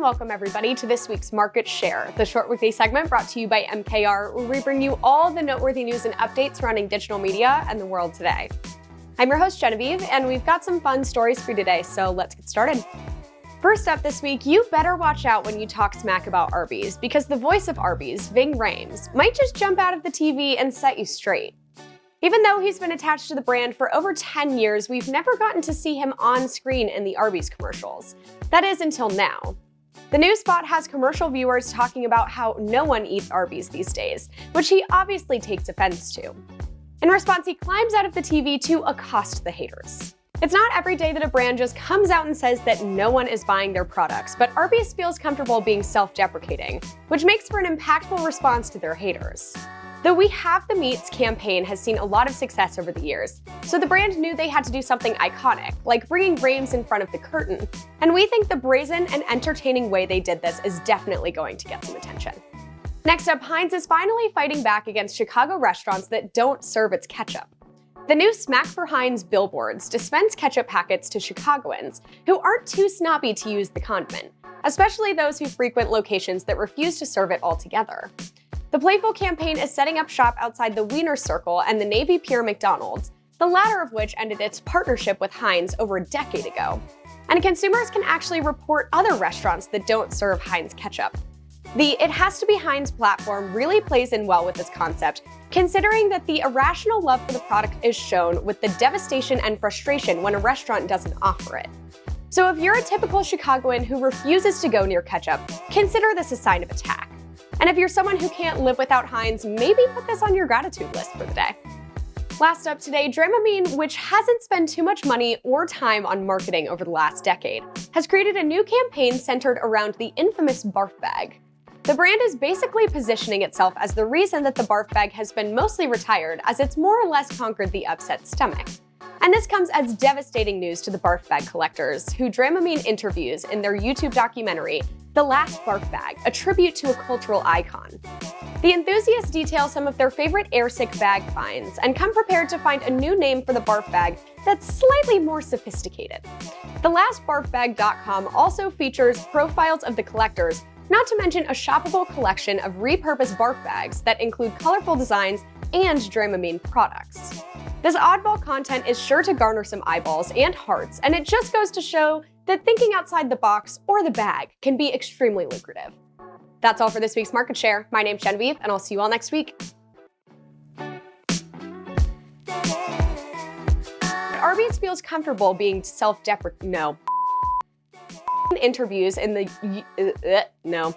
and welcome everybody to this week's Market Share, the short weekday segment brought to you by MKR, where we bring you all the noteworthy news and updates surrounding digital media and the world today. I'm your host Genevieve, and we've got some fun stories for you today, so let's get started. First up this week, you better watch out when you talk smack about Arby's, because the voice of Arby's, Ving Rhames, might just jump out of the TV and set you straight. Even though he's been attached to the brand for over 10 years, we've never gotten to see him on screen in the Arby's commercials. That is until now. The new spot has commercial viewers talking about how no one eats Arby's these days, which he obviously takes offense to. In response, he climbs out of the TV to accost the haters. It's not every day that a brand just comes out and says that no one is buying their products, but Arby's feels comfortable being self-deprecating, which makes for an impactful response to their haters. The We Have the Meats campaign has seen a lot of success over the years, so the brand knew they had to do something iconic, like bringing Rhames in front of the curtain, and we think the brazen and entertaining way they did this is definitely going to get some attention. Next up, Heinz is finally fighting back against Chicago restaurants that don't serve its ketchup. The new Smack for Heinz billboards dispense ketchup packets to Chicagoans who aren't too snobby to use the condiment, especially those who frequent locations that refuse to serve it altogether. The playful campaign is setting up shop outside the Wiener Circle and the Navy Pier McDonald's, the latter of which ended its partnership with Heinz over a decade ago. And consumers can actually report other restaurants that don't serve Heinz ketchup. The It Has to Be Heinz platform really plays in well with this concept, considering that the irrational love for the product is shown with the devastation and frustration when a restaurant doesn't offer it. So if you're a typical Chicagoan who refuses to go near ketchup, consider this a sign of attack. And if you're someone who can't live without Heinz, maybe put this on your gratitude list for the day. Last up today, Dramamine, which hasn't spent too much money or time on marketing over the last decade, has created a new campaign centered around the infamous Barf bag. The brand is basically positioning itself as the reason that the Barf bag has been mostly retired, as it's more or less conquered the upset stomach. And this comes as devastating news to the Barf bag collectors, who Dramamine interviews in their YouTube documentary, The Last Barf Bag, a tribute to a cultural icon. The enthusiasts detail some of their favorite airsick bag finds and come prepared to find a new name for the Barf bag that's slightly more sophisticated. TheLastBarfBag.com also features profiles of the collectors, not to mention a shoppable collection of repurposed Barf bags that include colorful designs and Dramamine products. This oddball content is sure to garner some eyeballs and hearts, and it just goes to show that thinking outside the box or the bag can be extremely lucrative. That's all for this week's Market Share. My name's Genevieve, and I'll see you all next week. Arby's feels comfortable being self-deprecating. No. Interviews in the... No.